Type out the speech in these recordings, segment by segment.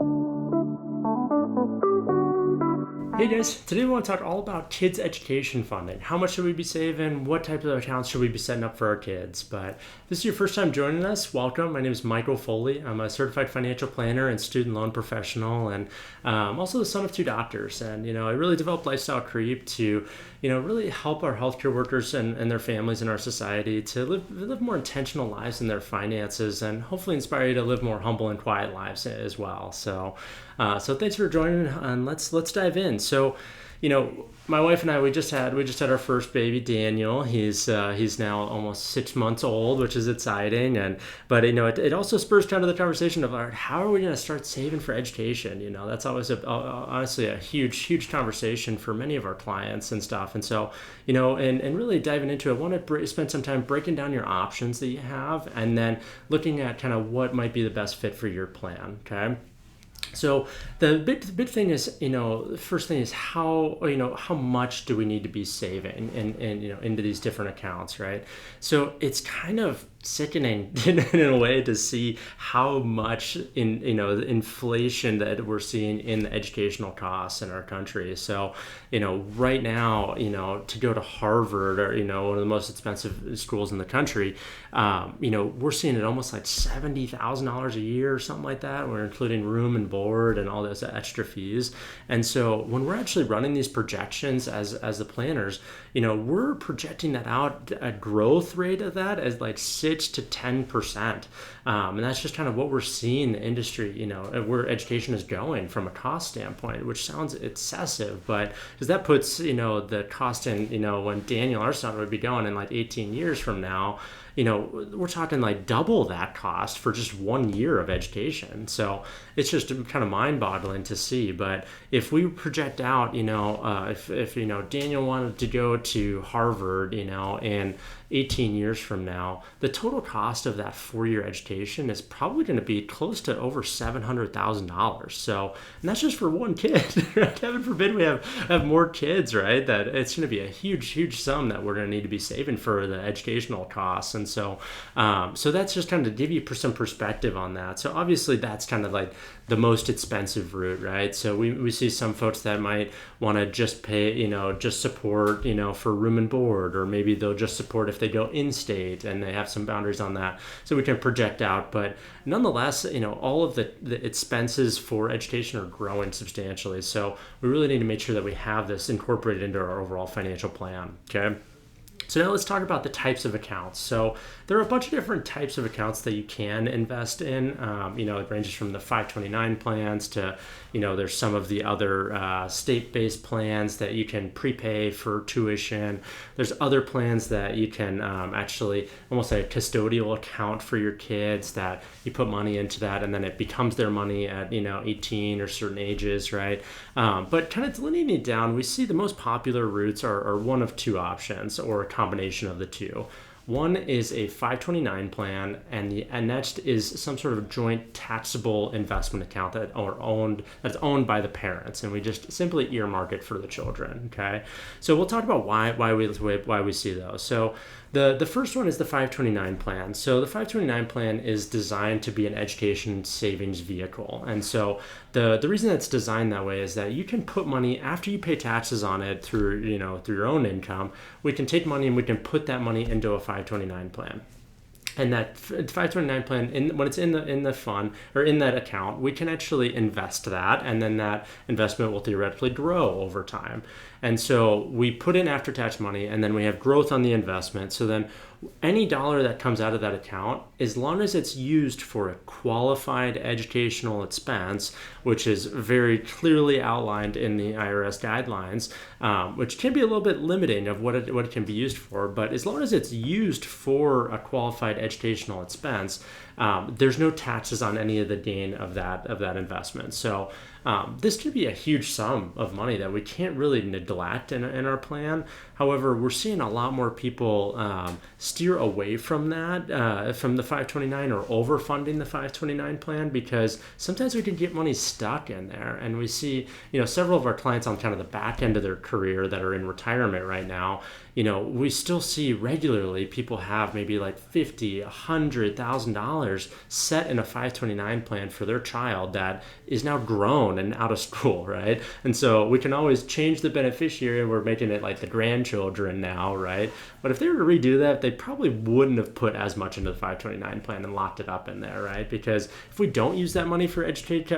Hey guys, today we want to talk all about kids' education funding. How much should we be saving? What type of accounts should we be setting up for our kids? But if this is your first time joining us, welcome. My name is Michael Foley. I'm a certified financial planner and student loan professional, and also the son of two doctors. And I really developed Lifestyle Creep to really help our healthcare workers and their families in our society to live more intentional lives in their finances, and hopefully inspire you to live more humble and quiet lives as well. So thanks for joining, and let's dive in. So, my wife and I we just had our first baby, Daniel. He's now almost 6 months old, which is exciting. But it also spurs kind of the conversation of, all right, how are we going to start saving for education? That's always honestly a huge conversation for many of our clients and stuff. And so and really diving into it, I want to spend some time breaking down your options that you have, and then looking at kind of what might be the best fit for your plan. Okay. So the big thing is, the first thing is how much do we need to be saving and into these different accounts, right? So it's kind of sickening in a way to see how much the inflation that we're seeing in the educational costs in our country. So right now, to go to Harvard, or one of the most expensive schools in the country, we're seeing it almost like $70,000 a year or something like that. We're including room and board and all those extra fees. And so when we're actually running these projections as the planners, we're projecting that out, a growth rate of that as like 6 to 10%. And that's just kind of what we're seeing the industry, where education is going from a cost standpoint, which sounds excessive, but because that puts, the cost in, when Daniel, our son, would be going in like 18 years from now, we're talking like double that cost for just 1 year of education. So it's just kind of mind-boggling to see. But if we project out, if Daniel wanted to go to Harvard, in 18 years from now, the total cost of that 4-year education is probably going to be close to over $700,000. So, and that's just for one kid. Right? Heaven forbid we have more kids, right? That it's going to be a huge sum that we're going to need to be saving for the educational costs. And so that's just kind of to give you some perspective on that. So obviously that's kind of like the most expensive route, right? So we see some folks that might want to just pay, just support, for room and board, or maybe they'll just support if they go in-state, and they have some boundaries on that. So we can project out, but nonetheless, all of the expenses for education are growing substantially. So we really need to make sure that we have this incorporated into our overall financial plan, okay? So now let's talk about the types of accounts. So there are a bunch of different types of accounts that you can invest in. It ranges from the 529 plans to, there's some of the other state-based plans that you can prepay for tuition. There's other plans that you can actually almost like a custodial account for your kids, that you put money into that and then it becomes their money at 18 or certain ages, right? But kind of delineating it down, we see the most popular routes are one of two options, or a combination of the two. One is a 529 plan, and next is some sort of joint taxable investment account that's owned by the parents, and we just simply earmark it for the children. Okay, so we'll talk about why we see those. So the first one is the 529 plan. So the 529 plan is designed to be an education savings vehicle, and so the reason that's designed that way is that you can put money after you pay taxes on it through your own income. We can take money and we can put that money into a 529 plan. And that 529 plan, when it's in the fund or in that account, we can actually invest that, and then that investment will theoretically grow over time. And so we put in after-tax money, and then we have growth on the investment. So then any dollar that comes out of that account, as long as it's used for a qualified educational expense, which is very clearly outlined in the IRS guidelines, which can be a little bit limiting of what it can be used for, but as long as it's used for a qualified educational expense, there's no taxes on any of the gain of that investment. So this could be a huge sum of money that we can't really neglect in our plan. However, we're seeing a lot more people steer away from that, from the 529, or overfunding the 529 plan, because sometimes we can get money stuck in there. And we see, several of our clients on kind of the back end of their career that are in retirement right now, we still see regularly people have maybe like $50,000, $100,000 set in a 529 plan for their child that is now grown and out of school, right? And so we can always change the beneficiary, and we're making it like the grandchildren now, right? But if they were to redo that, they probably wouldn't have put as much into the 529 plan and locked it up in there, right? Because if we don't use that money for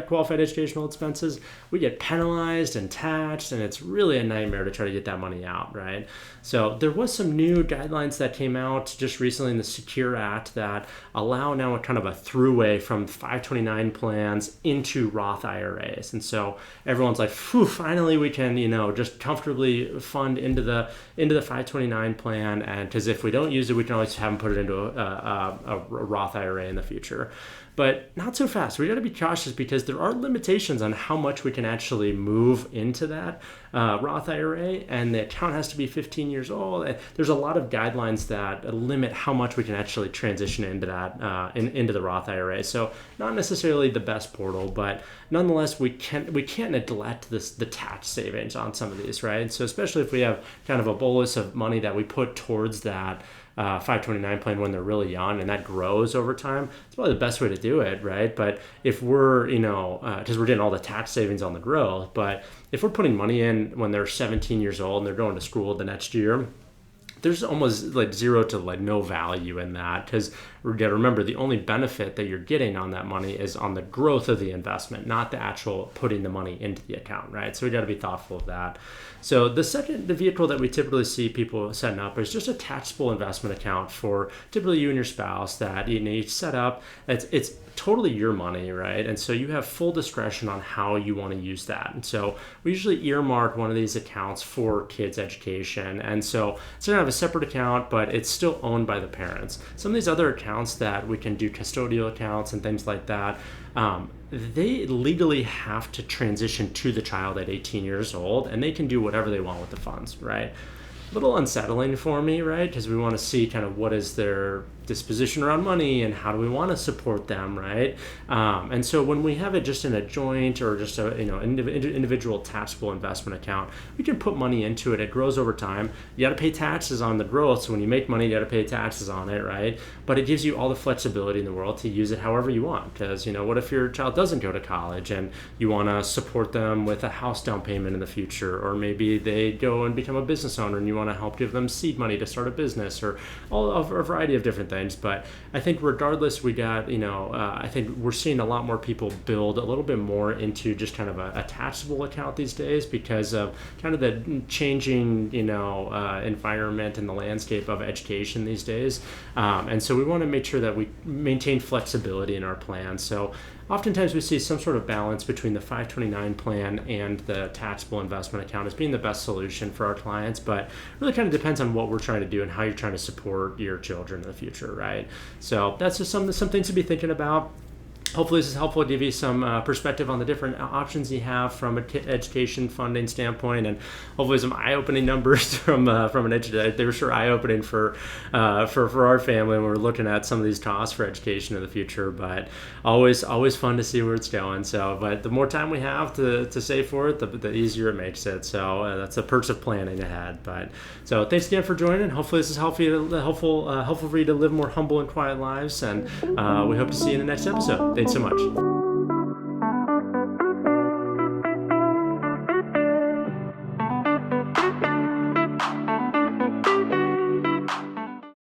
qualified educational expenses, we get penalized and taxed, and it's really a nightmare to try to get that money out, right? So there was some new guidelines that came out just recently in the Secure Act that allow now a kind of a throughway from 529 plans into Roth IRAs. And so everyone's like, phew, finally we can, just comfortably fund into the 529 plan. And because if we don't use it, we can always have them put it into a Roth IRA in the future. But not so fast. We got to be cautious because there are limitations on how much we can actually move into that Roth IRA, and the account has to be 15 years old. There's a lot of guidelines that limit how much we can actually transition into that into the Roth IRA. So not necessarily the best portal, but nonetheless we can't neglect the tax savings on some of these, right? So especially if we have kind of a bolus of money that we put towards that 529 plan when they're really young, and that grows over time, it's probably the best way to do it, right? But if we're, because we're getting all the tax savings on the growth, but if we're putting money in when they're 17 years old and they're going to school the next year, there's almost like zero to like no value in that, because we got to remember the only benefit that you're getting on that money is on the growth of the investment, not the actual putting the money into the account, right? So we got to be thoughtful of that. So the vehicle that we typically see people setting up is just a taxable investment account for typically you and your spouse that you set up. It's totally your money, right? And so you have full discretion on how you want to use that. And so we usually earmark one of these accounts for kids' education. And so it's going to have a separate account, but it's still owned by the parents. Some of these other accounts that we can do custodial accounts and things like that, they legally have to transition to the child at 18 years old, and they can do whatever they want with the funds, right? A little unsettling for me, right? Because we want to see kind of what is their disposition around money and how do we want to support them, right? And so when we have it just in a joint or just a individual taxable investment account, we can put money into it. It grows over time. You got to pay taxes on the growth. So when you make money, you got to pay taxes on it, right? But it gives you all the flexibility in the world to use it however you want. Because what if your child doesn't go to college and you want to support them with a house down payment in the future, or maybe they go and become a business owner and you want to help give them seed money to start a business, or a variety of different things. But I think regardless, we got, I think we're seeing a lot more people build a little bit more into just kind of a taxable account these days because of kind of the changing, environment and the landscape of education these days. And so we want to make sure that we maintain flexibility in our plan. So oftentimes we see some sort of balance between the 529 plan and the taxable investment account as being the best solution for our clients, but really kind of depends on what we're trying to do and how you're trying to support your children in the future, right? So that's just some things to be thinking about. Hopefully this is helpful to give you some perspective on the different options you have from an education funding standpoint, and hopefully some eye-opening numbers from an education. They were sure eye-opening for our family when we're looking at some of these costs for education in the future. But always fun to see where it's going. So, but the more time we have to save for it, the easier it makes it. So that's the perks of planning ahead. But so thanks again for joining. Hopefully this is helpful for you to live more humble and quiet lives, and we hope to see you in the next episode. Thanks so much.